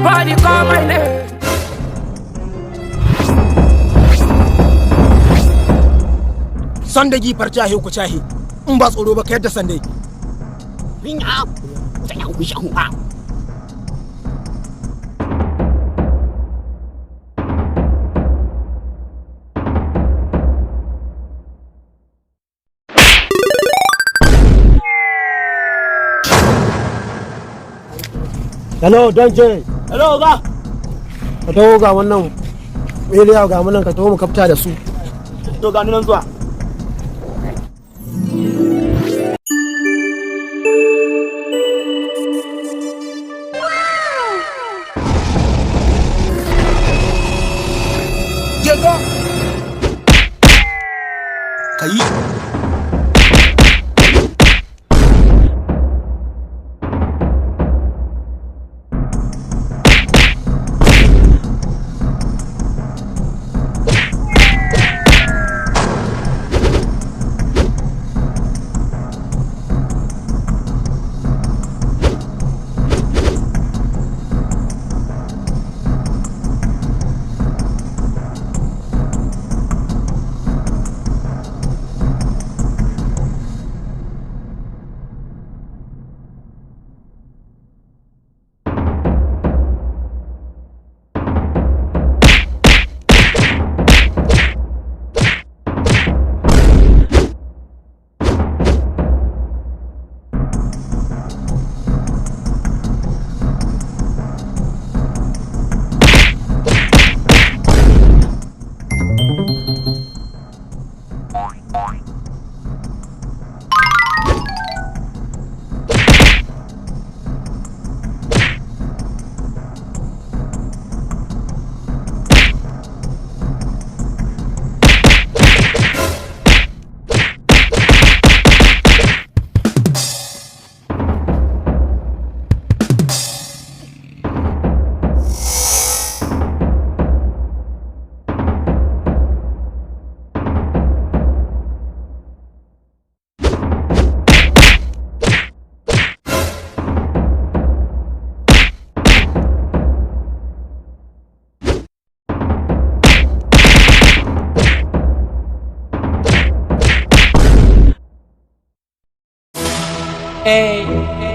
Everybody call my name. Sanda gifar cahe ku cahe. In ba tsoro ba ka yadda sandai. Vinha, venha o bicho arrumar. Hello, Donje. Hello, ga. Ka taho ga wannan area ga mun ka taho mu kafta da su. To ga nan zuwa. Jega. Kai. Hey.